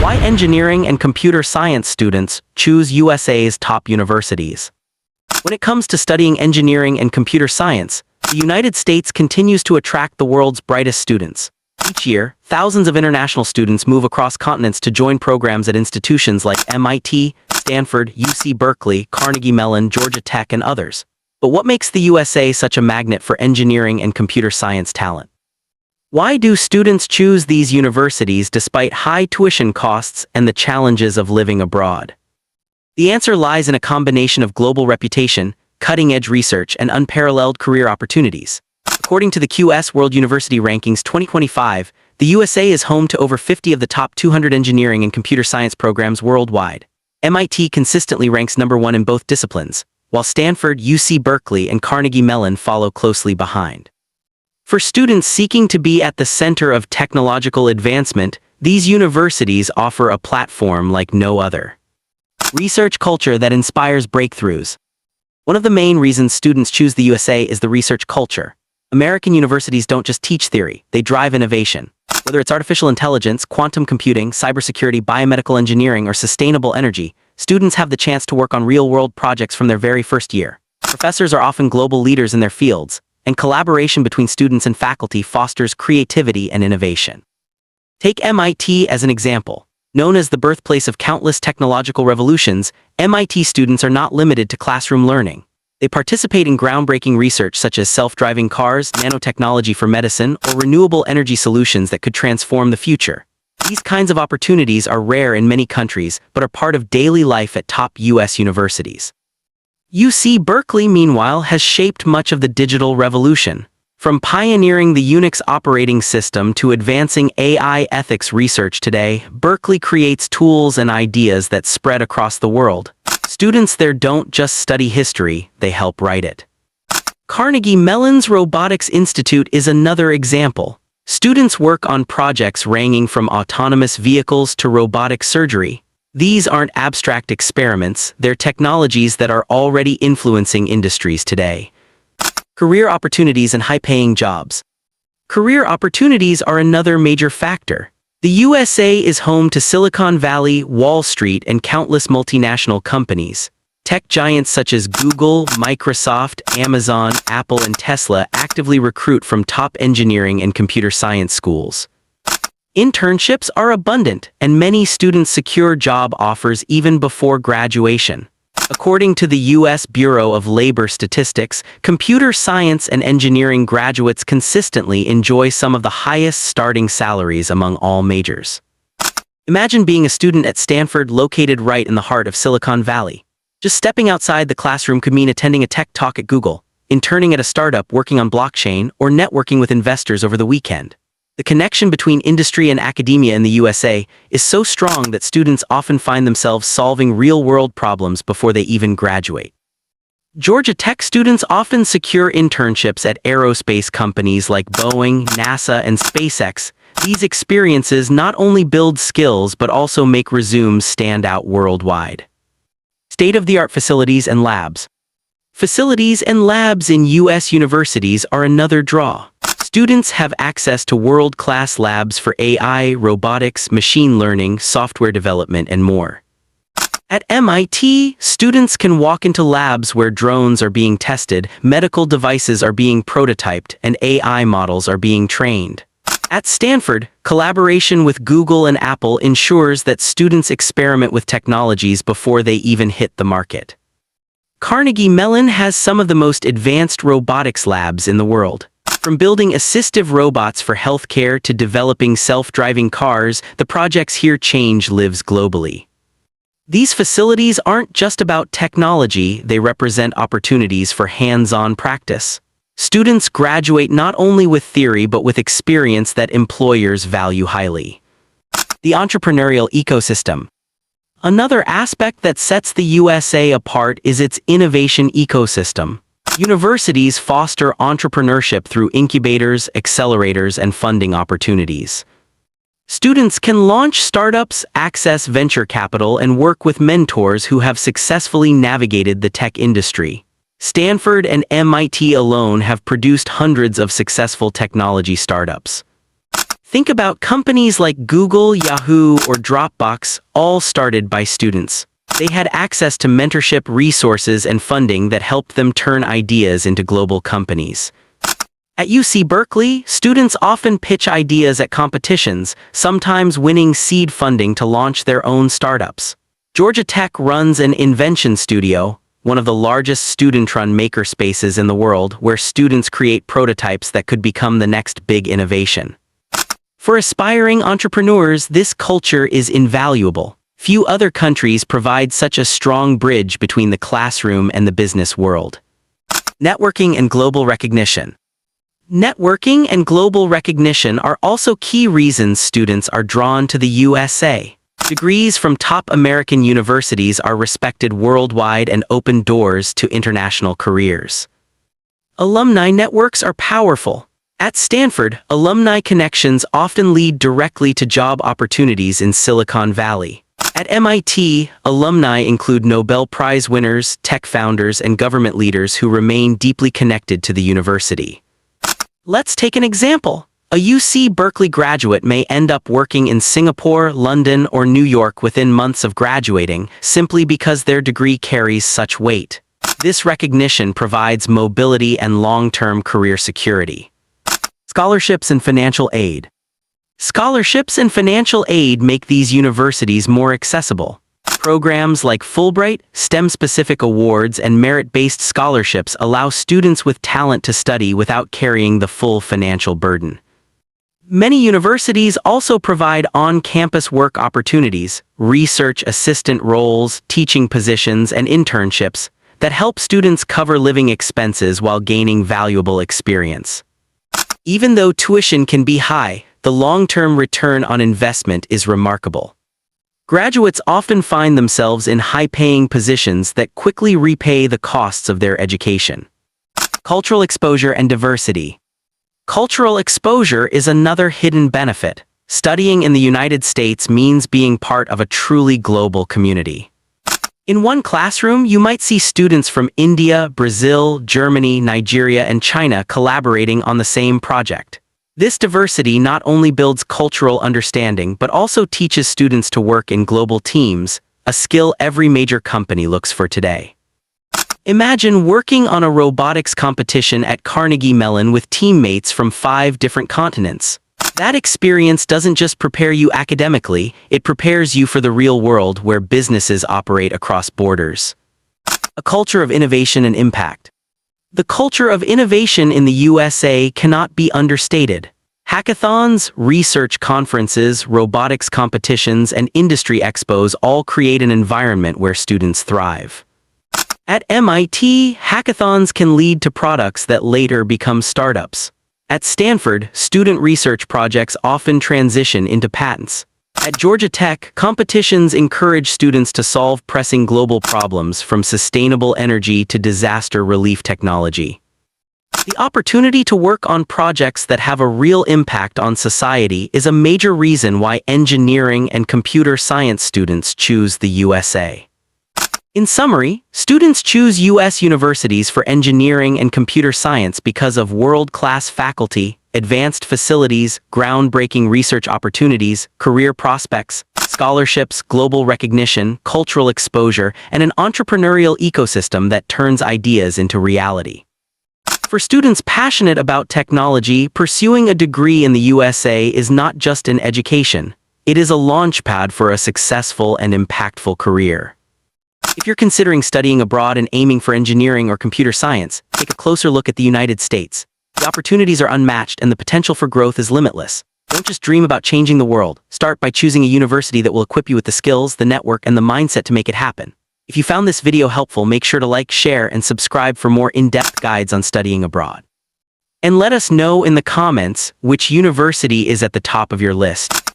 Why engineering and computer science students choose USA's top universities. When it comes to studying engineering and computer science, the United States continues to attract the world's brightest students. Each year, thousands of international students move across continents to join programs at institutions like MIT, Stanford, UC Berkeley, Carnegie Mellon, Georgia Tech, and others. But what makes the USA such a magnet for engineering and computer science talent? Why do students choose these universities despite high tuition costs and the challenges of living abroad? The answer lies in a combination of global reputation, cutting-edge research, and unparalleled career opportunities. According to the QS World University Rankings 2025, the USA is home to over 50 of the top 200 engineering and computer science programs worldwide. MIT consistently ranks #1 in both disciplines, while Stanford, UC Berkeley, and Carnegie Mellon follow closely behind. For students seeking to be at the center of technological advancement, these universities offer a platform like no other. Research culture that inspires breakthroughs. One of the main reasons students choose the USA is the research culture. American universities don't just teach theory, they drive innovation. Whether it's artificial intelligence, quantum computing, cybersecurity, biomedical engineering, or sustainable energy, students have the chance to work on real-world projects from their very first year. Professors are often global leaders in their fields, and collaboration between students and faculty fosters creativity and innovation. Take MIT as an example. Known as the birthplace of countless technological revolutions, MIT students are not limited to classroom learning. They participate in groundbreaking research such as self-driving cars, nanotechnology for medicine, or renewable energy solutions that could transform the future. These kinds of opportunities are rare in many countries, but are part of daily life at top US universities. UC Berkeley, meanwhile, has shaped much of the digital revolution. From pioneering the Unix operating system to advancing AI ethics research today, Berkeley creates tools and ideas that spread across the world. Students there don't just study history, they help write it. Carnegie Mellon's Robotics Institute is another example. Students work on projects ranging from autonomous vehicles to robotic surgery. These aren't abstract experiments, they're technologies that are already influencing industries today. Career opportunities and high-paying jobs. Career opportunities are another major factor. The USA is home to Silicon Valley, Wall Street, and countless multinational companies. Tech giants such as Google, Microsoft, Amazon, Apple, and Tesla actively recruit from top engineering and computer science schools. Internships are abundant, and many students secure job offers even before graduation. According to the U.S. Bureau of Labor Statistics, computer science and engineering graduates consistently enjoy some of the highest starting salaries among all majors. Imagine being a student at Stanford, located right in the heart of Silicon Valley. Just stepping outside the classroom could mean attending a tech talk at Google, interning at a startup working on blockchain, or networking with investors over the weekend. The connection between industry and academia in the USA is so strong that students often find themselves solving real-world problems before they even graduate. Georgia Tech students often secure internships at aerospace companies like Boeing, NASA, and SpaceX. These experiences not only build skills but also make resumes stand out worldwide. State-of-the-art facilities and labs. Facilities and labs in U.S. universities are another draw. Students have access to world-class labs for AI, robotics, machine learning, software development, and more. At MIT, students can walk into labs where drones are being tested, medical devices are being prototyped, and AI models are being trained. At Stanford, collaboration with Google and Apple ensures that students experiment with technologies before they even hit the market. Carnegie Mellon has some of the most advanced robotics labs in the world. From building assistive robots for healthcare to developing self-driving cars, the projects here change lives globally. These facilities aren't just about technology, they represent opportunities for hands-on practice. Students graduate not only with theory but with experience that employers value highly. The entrepreneurial ecosystem. Another aspect that sets the USA apart is its innovation ecosystem. Universities foster entrepreneurship through incubators, accelerators, and funding opportunities. Students can launch startups, access venture capital, and work with mentors who have successfully navigated the tech industry. Stanford and MIT alone have produced hundreds of successful technology startups. Think about companies like Google, Yahoo, or Dropbox, all started by students. They had access to mentorship, resources, and funding that helped them turn ideas into global companies. At UC Berkeley, students often pitch ideas at competitions, sometimes winning seed funding to launch their own startups. Georgia Tech runs an invention studio, one of the largest student-run makerspaces in the world, where students create prototypes that could become the next big innovation. For aspiring entrepreneurs, this culture is invaluable. Few other countries provide such a strong bridge between the classroom and the business world. Networking and global recognition. Networking and global recognition are also key reasons students are drawn to the USA. Degrees from top American universities are respected worldwide and open doors to international careers. Alumni networks are powerful. At Stanford, alumni connections often lead directly to job opportunities in Silicon Valley. At MIT, alumni include Nobel Prize winners, tech founders, and government leaders who remain deeply connected to the university. Let's take an example. A UC Berkeley graduate may end up working in Singapore, London, or New York within months of graduating, simply because their degree carries such weight. This recognition provides mobility and long-term career security. Scholarships and financial aid. Scholarships and financial aid make these universities more accessible. Programs like Fulbright, STEM-specific awards, and merit-based scholarships allow students with talent to study without carrying the full financial burden. Many universities also provide on-campus work opportunities, research assistant roles, teaching positions, and internships that help students cover living expenses while gaining valuable experience. Even though tuition can be high, the long-term return on investment is remarkable. Graduates often find themselves in high-paying positions that quickly repay the costs of their education. Cultural exposure and diversity. Cultural exposure is another hidden benefit. Studying in the United States means being part of a truly global community. In one classroom, you might see students from India, Brazil, Germany, Nigeria, and China collaborating on the same project. This diversity not only builds cultural understanding but also teaches students to work in global teams, a skill every major company looks for today. Imagine working on a robotics competition at Carnegie Mellon with teammates from 5 different continents. That experience doesn't just prepare you academically, it prepares you for the real world where businesses operate across borders. A culture of innovation and impact. The culture of innovation in the USA cannot be understated. Hackathons, research conferences, robotics competitions, and industry expos all create an environment where students thrive. At MIT, hackathons can lead to products that later become startups. At Stanford, student research projects often transition into patents. At Georgia Tech, competitions encourage students to solve pressing global problems from sustainable energy to disaster relief technology. The opportunity to work on projects that have a real impact on society is a major reason why engineering and computer science students choose the USA. In summary, students choose U.S. universities for engineering and computer science because of world-class faculty, advanced facilities, groundbreaking research opportunities, career prospects, scholarships, global recognition, cultural exposure, and an entrepreneurial ecosystem that turns ideas into reality. For students passionate about technology, pursuing a degree in the USA is not just an education. It is a launchpad for a successful and impactful career. If you're considering studying abroad and aiming for engineering or computer science, take a closer look at the United States. The opportunities are unmatched and the potential for growth is limitless. Don't just dream about changing the world. Start by choosing a university that will equip you with the skills, the network, and the mindset to make it happen. If you found this video helpful, make sure to like, share, and subscribe for more in-depth guides on studying abroad. And let us know in the comments which university is at the top of your list.